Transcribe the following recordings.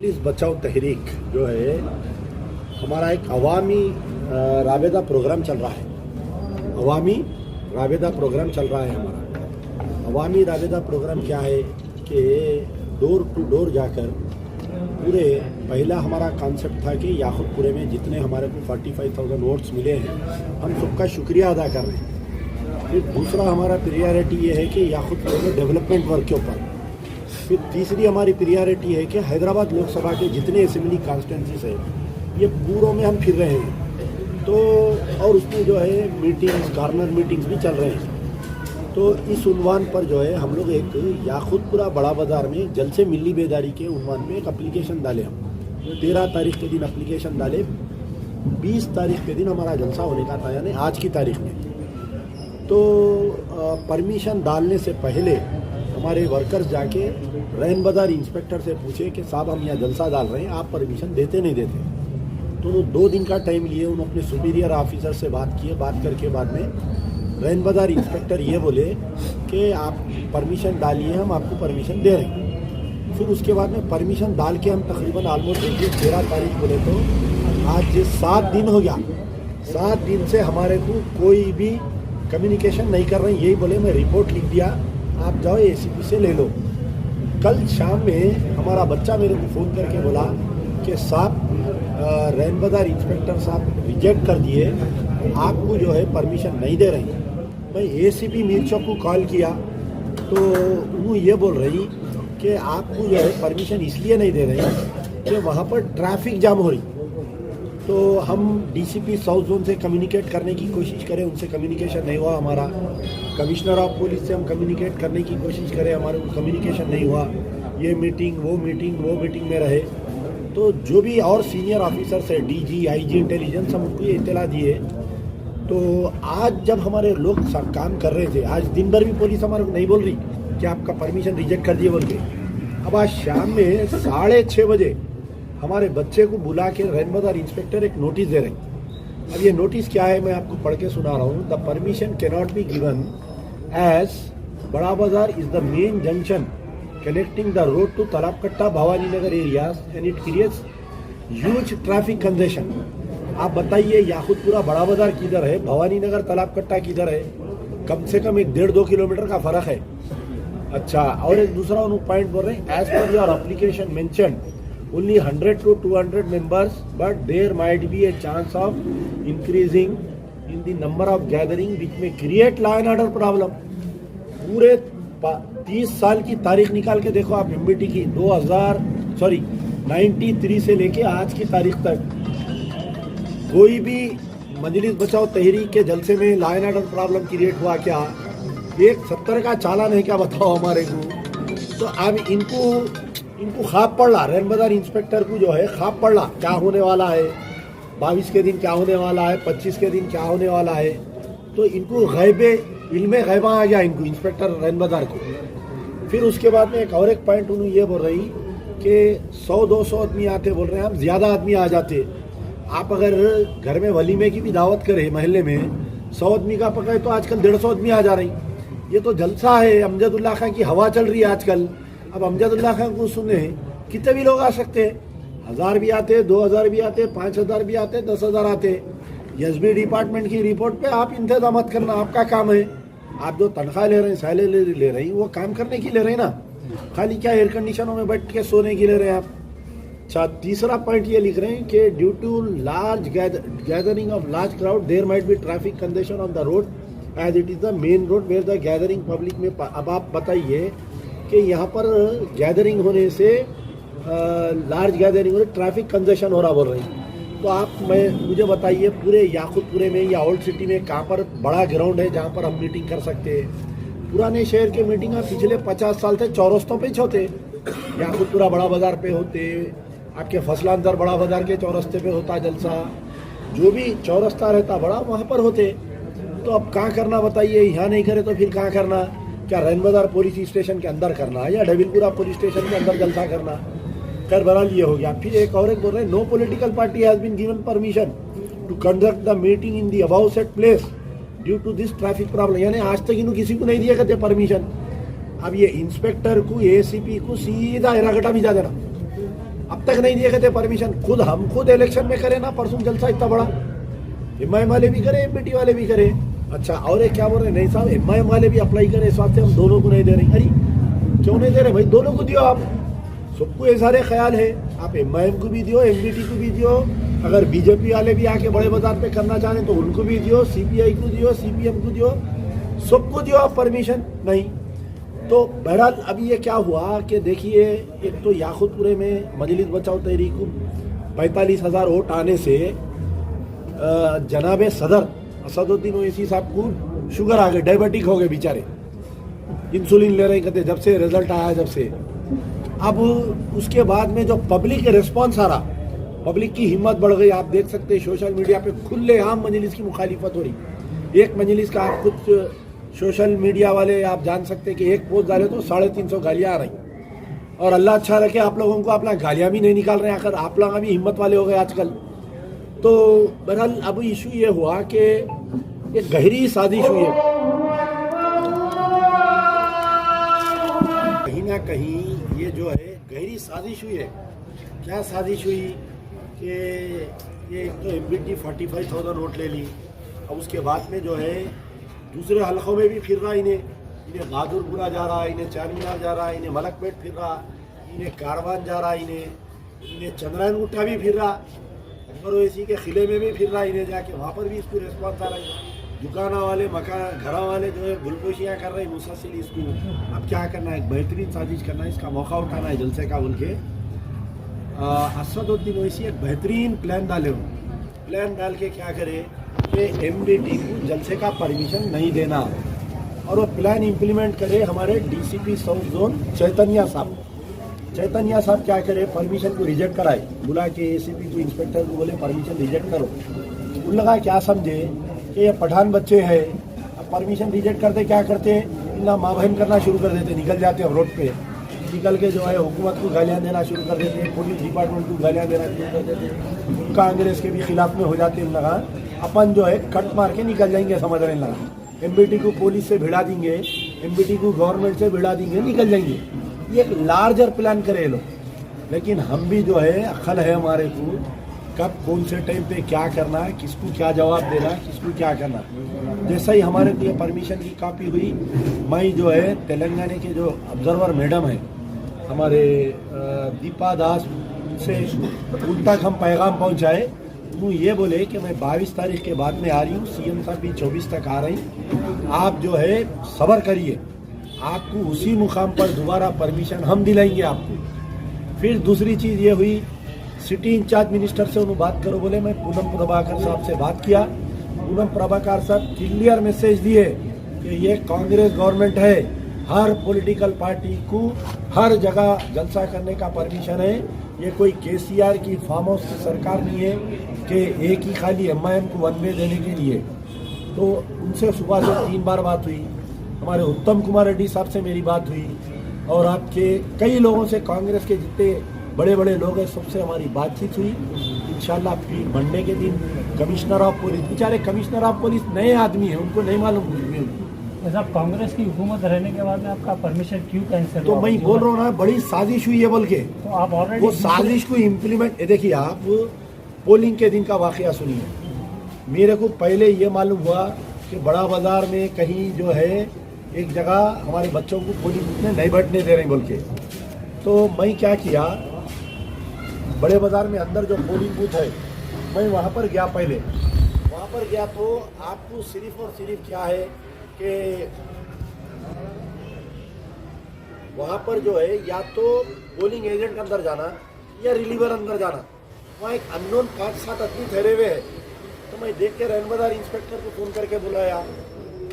Police बचाओ तहरीक जो है हमारा एक अवामी राबेदा प्रोग्राम चल रहा है। अवामी राबेदा प्रोग्राम चल रहा है हमारा। अवामी राबेदा प्रोग्राम क्या है कि डोर टू डोर जाकर पूरे पहला हमारा कॉन्सेप्ट था कि याकूतपुरे में जितने हमारे को 45,000 वोट्स मिले हैं हम सबका शुक्रिया अदा कर रहे हैं। फिर दूसरा हमारा प्रियॉरिटी ये है कि याकूतपुरे में डेवलपमेंट वर्क के ऊपर। फिर तीसरी हमारी प्रियॉरिटी है कि हैदराबाद लोकसभा के जितने असेंबली कॉन्स्टिट्यूंसीज है ये पूरों में हम फिर रहे हैं। तो और उसमें जो है मीटिंग्स, कॉर्नर मीटिंग्स भी चल रहे हैं। तो इस उन्वान पर जो है हम लोग एक याकूतपुरा बड़ा बाज़ार में जल से मिली बेदारी के उन्वान में एक एप्लीकेशन डाले। हम 13 तारीख के दिन एप्लीकेशन डाले, 20 तारीख के दिन हमारा जलसा होने का था, यानी आज की तारीख में। तो परमिशन डालने से पहले हमारे वर्कर्स जाके रैन बाज़ार इंस्पेक्टर से पूछे कि साहब हम यहाँ जलसा डाल रहे हैं, आप परमिशन देते नहीं देते। तो वो 2 दिन का टाइम लिए, उन्होंने अपने सुपीरियर ऑफिसर से बात किए। बात करके बाद में रैन बाज़ार इंस्पेक्टर ये बोले कि आप परमिशन डालिए, हम आपको परमिशन दे रहे हैं। फिर उसके बाद में परमिशन डाल के हम तकरीबन ऑलमोस्ट 13 तारीख बोले तो आज 7 दिन हो गया। 7 दिन से हमारे को कोई भी कम्युनिकेशन नहीं कर रहे हैं। यही बोले मैं रिपोर्ट लिख दिया, आप जाओ एसीपी से ले लो। कल शाम में हमारा बच्चा मेरे को फ़ोन करके बोला कि साहब रैन बाज़ार इंस्पेक्टर साहब रिजेक्ट कर दिए, आपको जो है परमिशन नहीं दे रही। मैं एसीपी मीर चौक को कॉल किया तो उन्होंने ये बोल रही कि आपको जो है परमिशन इसलिए नहीं दे रही कि वहाँ पर ट्रैफिक जाम हो रही। तो हम डीसीपी साउथ जोन से कम्युनिकेट करने की कोशिश करें, उनसे कम्युनिकेशन नहीं हुआ। हमारा कमिश्नर ऑफ पुलिस से हम कम्युनिकेट करने की कोशिश करें, हमारे को कम्युनिकेशन नहीं हुआ। ये मीटिंग वो मीटिंग में रहे। तो जो भी और सीनियर ऑफिसर्स है, डीजी, आईजी इंटेलिजेंस, हम उनको ये इत्तला दिए। तो आज जब हमारे लोग सब काम कर रहे थे, आज दिन भर भी पुलिस हमारे को नहीं बोल रही कि आपका परमिशन रिजेक्ट कर दिए बोल के। अब आज शाम में 6:30 बजे हमारे बच्चे को बुला के रैन बाज़ार इंस्पेक्टर एक नोटिस दे रहे हैं। अब ये नोटिस क्या है मैं आपको पढ़ के सुना रहा हूँ। The permission can not be given as Bada Bazaar is the main junction connecting the road to Talabkatta Bhavani Nagar areas and it creates huge traffic congestion. आप बताइए याकूतपुरा बड़ा बाज़ार किधर है, भवानी नगर तालाबकट्टा किधर है? कम से कम 1.5-2 किलोमीटर का फ़र्क है। अच्छा, और एक दूसरा उन्होंने पॉइंट बोल रहे हैं, as per your application mention only 100 to 200 members, but there might be a chance of increasing in the number of gathering which may create law and order problem। पूरे 30 साल की तारीख निकाल के देखो आप एमबीटी की, 93 से लेके आज की तारीख तक कोई भी मजलिस बचाओ तहरीक के जलसे में law and order problem create हुआ क्या? एक 70 का चालान है क्या बताओ हमारे को? तो अब इनको ख्वाब पड़ रहा, रैन बाज़ार इंस्पेक्टर को जो है ख्वाब पड़ रहा क्या होने वाला है, 22 के दिन क्या होने वाला है, 25 के दिन क्या होने वाला है। तो इनको इल्मे गैबा आ गया इनको, इंस्पेक्टर रैन बाज़ार को। फिर उसके बाद में एक पॉइंट उन्होंने ये बोल रही कि 100-200 आदमी आते, बोल रहे हैं हम ज़्यादा आदमी आ जाते। आप अगर घर में वलीमे की भी दावत करें महल्ले में, 100 आदमी का पकड़े तो आजकल 150 आदमी आ जा रही। ये तो जलसा है, अमजदुल्ला खां की हवा चल रही है आजकल। अब अमजदुल्ला खां को सुने कितने भी लोग आ सकते हैं, 1000 भी आते, 2000 भी आते, 5000 भी आते, 10,000 आते। एसबी डिपार्टमेंट की रिपोर्ट पे आप इंतजाम मत करना, आपका काम है। आप जो तनख्वाह ले रहे हैं, सैलरी ले रही, वो काम करने की ले रहे हैं ना, खाली क्या एयर कंडीशनों में बैठ के सोने की ले रहे हैं आप। अच्छा, तीसरा पॉइंट ये लिख रहे हैं कि due to large gathering of large crowd there might be traffic congestion on the road as it is the main road where the gathering public में। अब आप बताइए कि यहाँ पर गैदरिंग होने से लार्ज गैदरिंग होने ट्रैफिक कंजेशन हो रहा बोल रही। तो आप मुझे बताइए पूरे याकूतपुरे में या ओल्ड सिटी में कहाँ पर बड़ा ग्राउंड है जहाँ पर हम मीटिंग कर सकते हैं? पुराने शहर के मीटिंग पिछले 50 साल से चौरस्तों पे होते, याकूतपुरा बड़ा बाज़ार पे होते, आपके फसलांदर बड़ा बाज़ार के चौरस्ते पे होता जलसा, जो भी चौरस्ता रहता बड़ा वहाँ पर होते। तो अब कहाँ करना बताइए? यहाँ नहीं करे तो फिर कहाँ करना? क्या रैन बाज़ार पुलिस स्टेशन के अंदर करना या डबिलपुरा पुलिस स्टेशन के अंदर जलसा करना? खैर बहरहाल ये हो गया। फिर एक और बोल रहे हैं, no political party has been given permission to conduct the meeting in the above said place due to this traffic problem. यानी आज तक इन्होंने किसी को नहीं दिया करते परमिशन। अब ये इंस्पेक्टर को, एसीपी को सीधा हिरागटा भिजा देना। अब तक नहीं दिए गए थे परमिशन। हम खुद इलेक्शन में करें ना परसों जलसा इतना बड़ा, एमआईएम वाले भी करे, एमपीटी वाले भी करे। अच्छा, और एक क्या बोल रहे, नहीं साहब एमआईएम वाले भी अप्लाई करे, इस वास्ते हम दोनों को नहीं दे रहे। अरे क्यों नहीं दे रहे भाई, दोनों को दियो। आप सबको ये सारे ख्याल है, आप एमआईएम को भी दियो, एमपीटी को भी दियो, अगर बीजेपी वाले भी आके बड़े बाजार पे करना चाहें तो उनको भी दियो, सीपीआई को दियो, सीपीएम को दियो, सबको दियो आप परमिशन। नहीं तो बहरहाल अभी ये क्या हुआ कि देखिए, एक तो याकूतपुरे में मजलिस बचाओ तहरीक को 45,000 वोट आने से जनाब सदर असदुद्दीन ओवैसी साहब को शुगर आ गए, डायबिटिक हो गए बेचारे, इंसुलिन ले रहे कहते जब से रिजल्ट आया जब से। अब उसके बाद में जो पब्लिक रिस्पॉन्स आ रहा, पब्लिक की हिम्मत बढ़ गई। आप देख सकते हैं सोशल मीडिया पे खुलेआम मजलिस की मुखालिफत हो रही। एक मजलिस का आप कुछ सोशल मीडिया वाले आप जान सकते हैं कि एक पोस्ट डाले तो 350 गालियाँ आ रही। और अल्लाह अच्छा रखे आप लोगों को अपना गालियाँ भी नहीं निकाल रहे हैं, आखिर आप लोग भी हिम्मत वाले हो गए आजकल। तो बहरहाल अब इशू ये हुआ कि एक गहरी साजिश हुई है, कहीं ना कहीं ये जो है गहरी साजिश हुई है। क्या साजिश हुई कि ये एक तो एमपीटी 45,000 वोट ले ली, अब उसके बाद में जो है दूसरे हलकों में भी फिर रहा, इन्हें बहादुरपुरा जा रहा, इन्हें चार मीनार जा रहा, इन्हें मलकपेट फिर रहा, इन्हें कारवान जा रहा, इन्हें चंद्रायन गुट्टा भी फिर रहा, अकबर ओवैसी के किले में भी फिर रहा, इन्हें जाके वहाँ पर भी इसको रिस्पॉन्स आ रहा है। दुकाना वाले मकान घरा वाले जो है गुलपोशियाँ कर रहे हैं मुसलसिल इसको। अब क्या करना है, एक बेहतरीन साजिश करना है, इसका मौका उठाना है जलसे का बोल के। असदुद्दीन ओवैसी एक बेहतरीन प्लान डाले, प्लान डाल के क्या करे कि एमडीटी को जलसे का परमिशन नहीं देना, और वो प्लान इम्प्लीमेंट करे हमारे डीसीपी साउथ जोन चैतन्या साहब। चैतन्या साहब क्या करे, परमिशन को रिजेक्ट कराए, बुला के एसीपी को इंस्पेक्टर को बोले परमिशन रिजेक्ट करो। उन लगा क्या समझे कि ये पठान बच्चे हैं, अब परमिशन रिजेक्ट करते क्या करते, इतना माँ बहन करना शुरू कर देते, निकल जाते हैं रोड पे, निकल के जो है हुकूमत को गालियाँ देना शुरू कर देते हैं, पुलिस डिपार्टमेंट को गालियाँ देना शुरू कर देते हैं, कांग्रेस के भी खिलाफ में हो जाते हैं। लगा अपन जो है कट मार के निकल जाएंगे, समझ रहे लगा एमपीटी को पुलिस से भिड़ा देंगे, एमपीटी को गवर्नमेंट से भिड़ा देंगे, निकल जाएंगे। ये एक लार्जर प्लान करे लोग, लेकिन हम भी जो है अक्ल है हमारे को, कब कौन से टाइम पे क्या करना है, किसको क्या जवाब देना है, किसको क्या करना। जैसा ही हमारे लिए परमिशन की कॉपी हुई, मैं जो है तेलंगाना के जो ऑब्जर्वर मैडम है हमारे दीपा दास से, उन तक हम पैगाम पहुंचाए। वो ये बोले कि मैं 22 तारीख के बाद में आ रही हूँ, सीएम साहब भी 24 तक आ रही, आप जो है सब्र करिए, आपको उसी मुकाम पर दोबारा परमिशन हम दिलाएंगे आपको। फिर दूसरी चीज़ ये हुई, सिटी इंचार्ज मिनिस्टर से उन्होंने बात करो बोले, मैं पूनम प्रभाकर साहब से बात किया। पूनम प्रभाकर साहब क्लियर मैसेज दिए कि ये कांग्रेस गवर्नमेंट है, हर पॉलिटिकल पार्टी को हर जगह जलसा करने का परमिशन है, ये कोई केसीआर की फार्म हाउस की सरकार नहीं है कि एक ही खाली एमआईएम को वन वे देने के लिए। तो उनसे सुबह से 3 बार बात हुई, हमारे उत्तम कुमार रेड्डी साहब से मेरी बात हुई, और आपके कई लोगों से, कांग्रेस के जितने बड़े बड़े लोग हैं सबसे हमारी बातचीत हुई। इंशाल्लाह फिर मंडे के दिन कमिश्नर ऑफ पुलिस, बेचारे कमिश्नर ऑफ पुलिस नए आदमी हैं, उनको नहीं मालूम साहब कांग्रेस की हुकूमत रहने के बाद में आपका परमिशन क्यों कैंसिल? तो मैं बोल रहा हूँ ना, बड़ी साजिश हुई है बोल के, तो आप ऑलरेडी वो साजिश को इम्प्लीमेंट। देखिए आप पोलिंग के दिन का वाकया सुनिए, मेरे को पहले ये मालूम हुआ कि बड़ा बाजार में कहीं जो है एक जगह हमारे बच्चों को पोलिंग बूथ में नहीं बैठने दे रहे बोल के। तो मैं क्या किया, बड़े बाजार में अंदर जो पोलिंग बूथ है मैं वहाँ पर गया, पहले वहाँ पर गया तो आपको सिर्फ और सिर्फ क्या है कि वहाँ पर जो है या तो पोलिंग एजेंट अंदर जाना या रिलीवर अंदर जाना, वहाँ एक अननोन 5-7 आदमी ठहरे हुए हैं। तो मैं देख के रैनबाजार इंस्पेक्टर को फ़ोन करके बुलाया,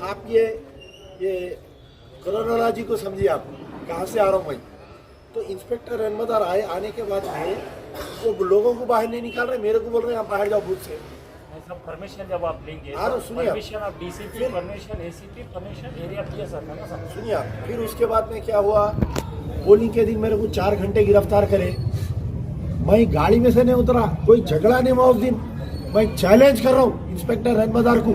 आप ये क्रोनोलॉजी को समझिए, आप कहाँ से आ रहा हूँ मैं। तो इंस्पेक्टर रैनबाजार आए, आने के बाद में वो लोगों को बाहर नहीं निकाल रहे, मेरे को बोल रहे हैं आप बाहर जाओ बूथ से। परमिशन जब आप लेंगे, permission of DCP, permission ACP, permission area PS आता है ना। सुनिए आप, फिर उसके बाद में क्या हुआ, पोलिंग के दिन मेरे को 4 घंटे गिरफ्तार करे, मैं गाड़ी में से नहीं उतरा, कोई झगड़ा नहीं हुआ उस दिन। मैं चैलेंज कर रहा हूँ इंस्पेक्टर रैनबाजार को,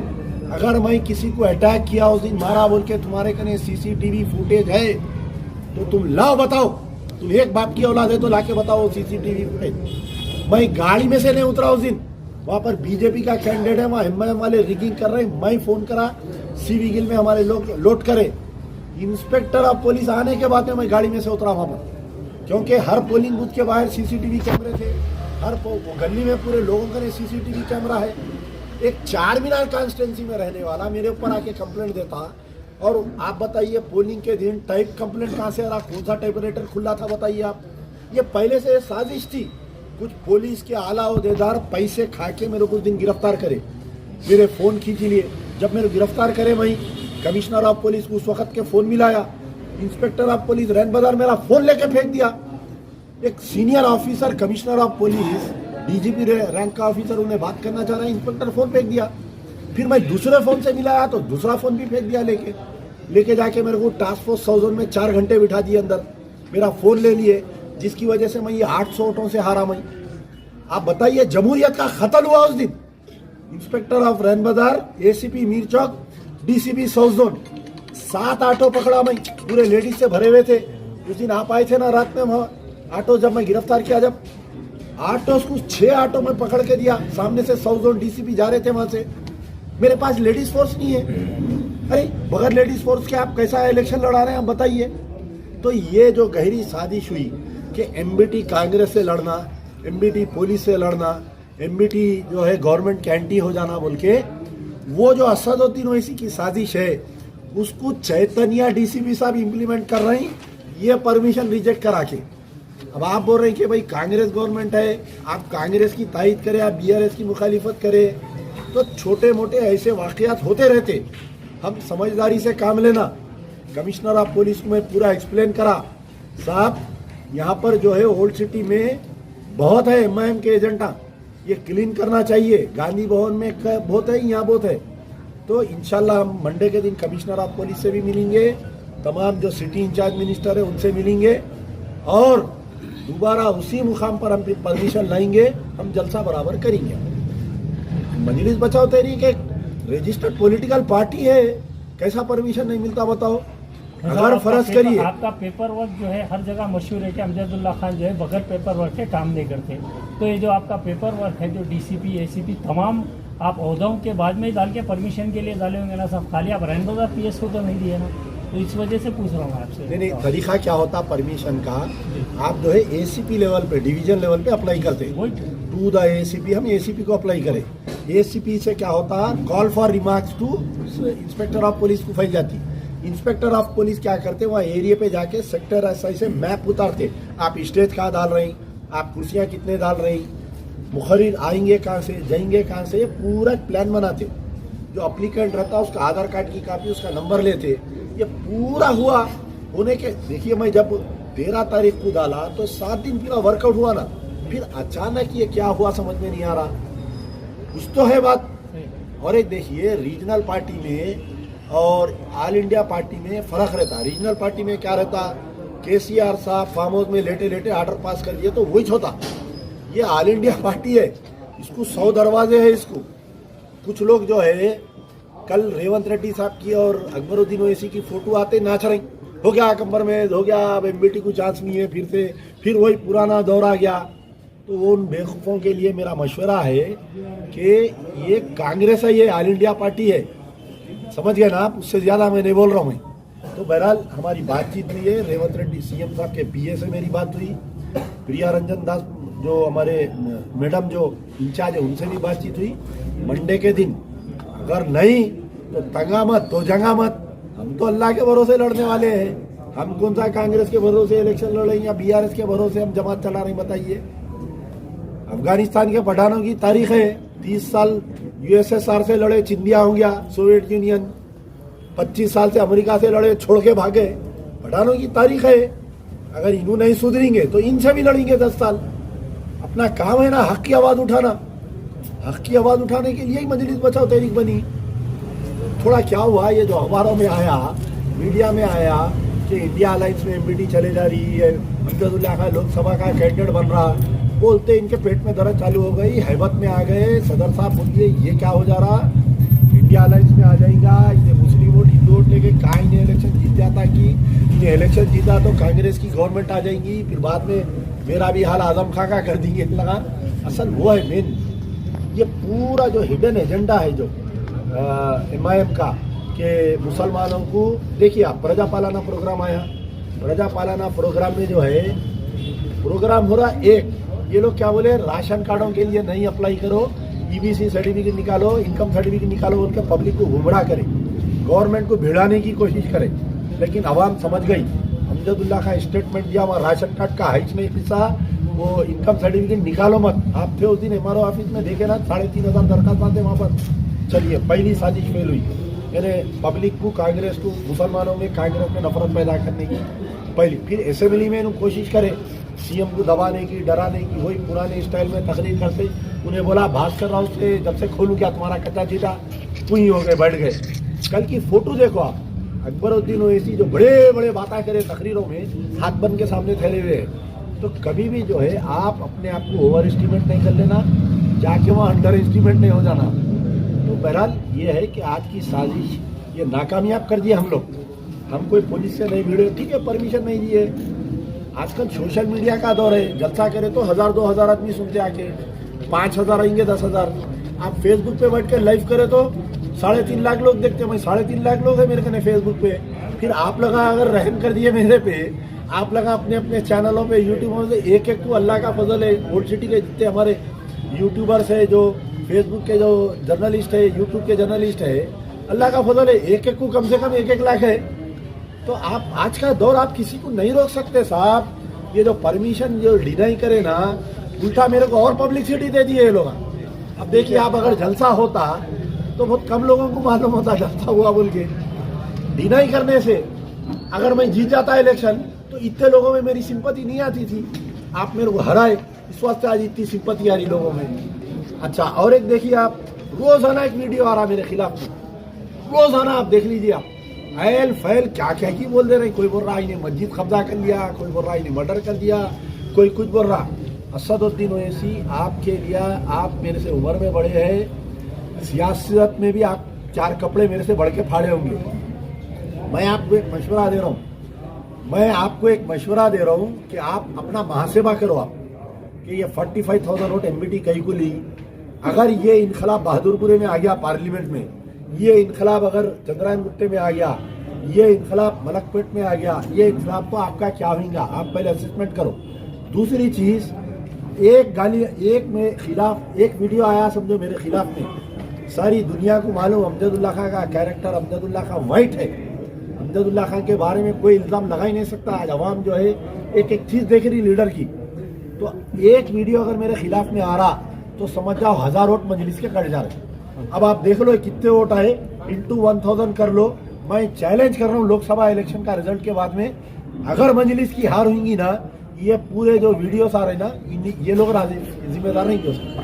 अगर मैं किसी को अटैक किया उस दिन, मारा बोल के, तुम्हारे कने सीसीटीवी फुटेज है तो तुम लाओ बताओ, तुम एक बाप की औलाद है तो लाके बताओ सीसीटीवी पे। मैं गाड़ी में से नहीं उतरा उस दिन, वहां पर बीजेपी का कैंडिडेट है, वहां एमआईएम वाले रिगिंग कर रहे हैं, मैं फोन करा सीवी गिल में हमारे लोग लोड करे, इंस्पेक्टर ऑफ पुलिस आने के बाद में मैं गाड़ी में से उतरा वहां पर, क्योंकि हर पोलिंग बूथ के बाहर सीसीटीवी कैमरे थे, हर गली में पूरे लोगों का सीसीटीवी कैमरा है। एक चार मीनार कॉन्स्टिट्यूंसी में रहने वाला मेरे ऊपर आके कंप्लेंट देता, और आप बताइए पोलिंग के दिन टाइप कंप्लेंट कहाँ से आ रहा, कौन सा टाइपराइटर खुला था बताइए आप। ये पहले से साजिश थी, कुछ पुलिस के आला ओहदेदार पैसे खा के मेरे को उस दिन गिरफ्तार करे, मेरे फ़ोन खींच लिए। जब मेरे गिरफ्तार करे वहीं कमिश्नर ऑफ पुलिस को उस वक्त के फ़ोन मिलाया, इंस्पेक्टर ऑफ पुलिस रैन बाजार मेरा फ़ोन लेके फेंक दिया। एक senior officer commissioner of police DGP rank का ऑफिसर उन्हें बात करना चाह रहा है, इंस्पेक्टर फ़ोन फेंक दिया। फिर मैं दूसरे फ़ोन से मिलाया तो दूसरा फ़ोन भी फेंक दिया, लेके जाके मेरे को टास्क फोर्स साउथ में 4 घंटे बिठा दिए अंदर, मेरा फ़ोन ले लिए, जिसकी वजह से मैं ये 800 वोटों से हारा। मैं आप बताइए जमहूरियत का खतल हुआ उस दिन। इंस्पेक्टर ऑफ रैन बाजार, एसीपी मीर चौक, डीसीपी साउथ जोन, 7 ऑटो पकड़ा मैं, पूरे लेडीज से भरे हुए थे। उस दिन आप आए थे ना रात में वहाँ ऑटो, जब मैं गिरफ्तार किया, जब ऑटो को 6 ऑटो में पकड़ के दिया, सामने से साउथ जोन डीसीपी जा रहे थे वहां से। मेरे पास लेडीज फोर्स नहीं है, अरे बगैर लेडीज फोर्स के आप कैसा इलेक्शन लड़ा रहे हैं, आप बताइए। तो ये जो गहरी साजिश हुई कि एमबीटी कांग्रेस से लड़ना, एमबीटी पुलिस से लड़ना, एमबीटी जो है गवर्नमेंट के एंटी हो जाना बोल के, वो जो असदुद्दीन ओवैसी की साजिश है उसको चैतन्य डीसीपी साहब इंप्लीमेंट कर रहे हैं, ये परमिशन रिजेक्ट करा के। अब आप बोल रहे हैं कि भाई कांग्रेस गवर्नमेंट है, आप कांग्रेस की तायद करें, आप बीआरएस की मुखालिफत करें, तो छोटे मोटे ऐसे वाकयात होते रहते, हम समझदारी से काम लेना। कमिश्नर ऑफ पुलिस को मैं पूरा एक्सप्लेन करा, साहब यहाँ पर जो है ओल्ड सिटी में बहुत है एमआईएम के एजेंटा, ये क्लीन करना चाहिए, गांधी भवन में बहुत है, यहाँ बहुत है। तो इंशाल्लाह हम मंडे के दिन कमिश्नर ऑफ पुलिस से भी मिलेंगे, तमाम जो सिटी इंचार्ज मिनिस्टर है उनसे मिलेंगे, और दोबारा उसी मुकाम पर हम परमिशन लाएंगे, हम जलसा बराबर करेंगे। मजलिस बचाओ तहरीक एक रजिस्टर्ड पॉलिटिकल पार्टी है, कैसा परमिशन नहीं मिलता बताओ। अगर फर्ज करिए आपका पेपर वर्क जो है हर जगह मशहूर है कि अमजदुल्ला खान जो है बगैर पेपर वर्क के काम नहीं करते, तो ये जो आपका पेपर वर्क है जो डीसीपी एसीपी तमाम आप ओहदों के बाद में ही डाल के परमिशन के लिए डाले होंगे ना साहब, खाली आप रैन बाजार पीएस को तो नहीं दिए ना, तो इस वजह से पूछ रहा हूँ आपसे। नहीं, तरीका क्या होता परमिशन का, आप जो है एसीपी लेवल पे, डिवीजन लेवल पे अप्लाई करते, टू द एसीपी, हम एसीपी को अप्लाई करें। एसीपी से क्या होता, call for remarks to inspector of police को फैल जाती। इंस्पेक्टर ऑफ पुलिस क्या करते, वहाँ एरिया पे जाके सेक्टर ऐसे मैप उतारते, आप स्टेज कहाँ डाल रहे हैं, आप कुर्सियाँ कितने डाल रहे हैं, मुखर्रिर आएंगे कहाँ से, जाएंगे कहाँ से, ये पूरा प्लान बनाते। जो अप्लीकेंट रहता है उसका आधार कार्ड की कॉपी, उसका नंबर लेते। ये पूरा हुआ होने के, देखिए मैं जब 13 तारीख को डाला तो 7 दिन पूरा वर्कआउट हुआ ना, फिर अचानक ये क्या हुआ समझ में नहीं आ रहा, कुछ तो है बात। और एक देखिए रीजनल पार्टी में और ऑल इंडिया पार्टी में फर्क रहता है। रीजनल पार्टी में क्या रहता, केसीआर साहब फार्म हाउस में लेटे लेटे आर्डर पास कर दिए तो वही होता। ये ऑल इंडिया पार्टी है, इसको 100 दरवाजे है इसको। कुछ लोग जो है, कल रेवंत रेड्डी साहब की और अकबरुद्दीन ओवैसी की फोटो आते नाच रहे, हो गया कमर हो गया, अब एमबीटी को चांस नहीं है, फिर वही पुराना दौर आ गया। तो वो उन बेवकूफ़ों के लिए मेरा मशवरा है कि ये कांग्रेस है, ये ऑल इंडिया पार्टी है, समझ गए ना आप, उससे ज़्यादा मैं नहीं बोल रहा हूँ मैं। तो बहरहाल हमारी बातचीत हुई है, रेवंत रेड्डी सीएम साहब के पीए से मेरी बात हुई, प्रिया रंजन दास जो हमारे मैडम जो इंचार्ज है उनसे भी बातचीत हुई। मंडे के दिन अगर नहीं तो तंगा मत तो जंगा मत, हम तो अल्लाह के भरोसे लड़ने वाले हैं। हम कौन सा कांग्रेस के भरोसे इलेक्शन लड़ेंगे या बीआरएस के भरोसे हम जमात चला रहे, बताइए। अफगानिस्तान के पठानों की तारीख है, 30 साल यूएसएसआर से लड़े, चिंदिया हो गया सोवियत यूनियन, 25 साल से अमेरिका से लड़े, छोड़ के भागे, पठानों की तारीख है। अगर इन्हों नहीं सुधरेंगे तो इनसे भी लड़ेंगे 10 साल। अपना काम है ना हक की आवाज़ उठाना, हक की आवाज़ उठाने के लिए ही मजलिस बचाओ तहरीक बनी। थोड़ा क्या हुआ, ये जो अखबारों में आया, मीडिया में आया कि इंडिया अलायंस में एमबीटी चले जा रही है, अमजदुल्ला खान लोकसभा का कैंडिडेट बन रहा, बोलते इनके पेट में दर्द चालू हो गई, हैबत में आ गए। सदर साहब बोलिए ये क्या हो जा रहा, इंडिया अलायंस में आ जाएगा, ये मुस्लिम वोट हिंदू वोट लेके कहाँ इन्हें इलेक्शन जीत जाता कि इन्हें इलेक्शन जीता तो कांग्रेस की गवर्नमेंट आ जाएगी, फिर बाद में मेरा भी हाल आजम खां का कर देंगे लगा। असल वो है मेन, ये पूरा जो हिडन एजेंडा है जो MIM का कि मुसलमानों को, देखिए आप प्रजा पालाना प्रोग्राम आया, प्रजा पालाना प्रोग्राम में जो है प्रोग्राम हो रहा एक, ये लोग क्या बोले राशन कार्डों के लिए नहीं अप्लाई करो, EBC सर्टिफिकेट निकालो, इनकम सर्टिफिकेट निकालो, उनके पब्लिक को गुमराह करे, गवर्नमेंट को भिड़ाने की कोशिश करे। लेकिन आवाम समझ गई, अमजदुल्ला का स्टेटमेंट दिया, वहाँ राशन कार्ड का हाइच नहीं पिसा, वो इनकम सर्टिफिकेट निकालो मत। आप थे उस दिन MRO ऑफिस में, देखे ना 3,500 दरखास्त आते वहाँ पर। चलिए पहली साजिश फेल हुई, यानी पब्लिक को, कांग्रेस को, मुसलमानों में कांग्रेस में नफरत पैदा करने की पहली। फिर असेंबली में इन्होंने कोशिश करे CM को दबाने की, डराने की, वही पुराने स्टाइल में तकरीर करते। उन्हें बोला भास्कर राव से जब से खोलूँ क्या तुम्हारा कच्चा चीटा, पुई हो गए, बैठ गए। कल की फोटो देखो आप, अकबरुद्दीन ओवैसी जो बड़े बड़े बातें करे तकरीरों में, हाथ बन के सामने फैले हुए हैं। तो कभी भी जो है आप अपने आप को ओवर एस्टिमेट नहीं कर लेना, जाके वहाँ अंडर एस्टिमेट नहीं हो जाना। तो बहरहाल ये है कि आज की साजिश ये नाकामयाब कर दिया हम लोग। हम कोई पुलिस से नहीं भिड़े, ठीक है, परमिशन नहीं दिए। आजकल सोशल मीडिया का दौर है, जलसा करे तो 1,000-2,000 आदमी सुनते आके, 5,000 आएंगे, 10,000। आप फेसबुक पे बैठ के लाइव करे तो 3.5 लाख लोग देखते हैं। मैं 3.5 लाख लोग है मेरे कने फेसबुक पे। फिर आप लोग अगर रहम कर दिए मेरे पे, आप लोग अपने अपने चैनलों पे, यूट्यूब से एक एक को, अल्लाह का फजल है, ओल्ड सिटी के जितने हमारे यूट्यूबर्स है, जो फेसबुक के जो जर्नलिस्ट है, यूट्यूब के जर्नलिस्ट है, अल्लाह का फजल है, एक एक को कम से कम 1-1 लाख है। तो आप आज का दौर आप किसी को नहीं रोक सकते साहब। ये जो परमिशन जो डिनाई करे ना, उल्टा मेरे को और पब्लिसिटी दे दी है ये लोग। अब देखिए आप, अगर जलसा होता तो बहुत कम लोगों को मालूम होता जलसा हुआ बोल के। डिनाई करने से अगर मैं जीत जाता इलेक्शन तो इतने लोगों में मेरी सिंपैथी नहीं आती थी। आप मेरे को हराए, इस वास्ते आज इतनी सिंपैथी आ रही लोगों में। अच्छा, और एक देखिए आप, रोजाना एक वीडियो आ रहा मेरे खिलाफ में, रोजाना आप देख लीजिए आप, ऐल फैल क्या क्या की बोल दे रहे। कोई बोल रहा इन्हें मस्जिद कब्जा कर लिया, कोई बोल रहा इन्हें मर्डर कर दिया, कोई कुछ बोल रहा। असदुद्दीन ओवैसी, आपके लिए, आप मेरे से उम्र में बड़े हैं, सियासत में भी आप 4 कपड़े मेरे से बढ़ के फाड़े होंगे। मैं आपको एक मशवरा दे रहा हूँ, कि आप अपना मुहासेबा करो आप, कि ये 45,000 वोट MBT कहीं को ली। अगर ये इनकलाब बहादुरपुरे में आ गया पार्लियामेंट में, ये इनकलाब अगर चंद्रायन गुट्टे में आ गया, ये इनकलाब मलकपेट में आ गया, ये इनकलाब तो आपका क्या होगा, आप पहले असेसमेंट करो। दूसरी चीज, एक वीडियो आया समझो मेरे खिलाफ में, सारी दुनिया को मालूम अमजदुल्ला खां का कैरेक्टर, अमजदुल्ला खां वाइट है। अमजदुल्ला खां के बारे में कोई इल्जाम लगा ही नहीं सकता। आज अवाम जो है एक एक चीज देख रही लीडर की। तो एक वीडियो अगर मेरे खिलाफ में आ रहा तो समझ जाओ 1000 वोट मजलिस के कट जा रहे। अब आप देख लो कितने वोट आए, इंटू 1000 कर लो। मैं चैलेंज कर रहा हूँ लोकसभा इलेक्शन का रिजल्ट के बाद में, अगर मजलिस की हार होंगी ना, ये पूरे जो वीडियोस आ रहे ना, ये लोग जिम्मेदार नहीं हो सकते।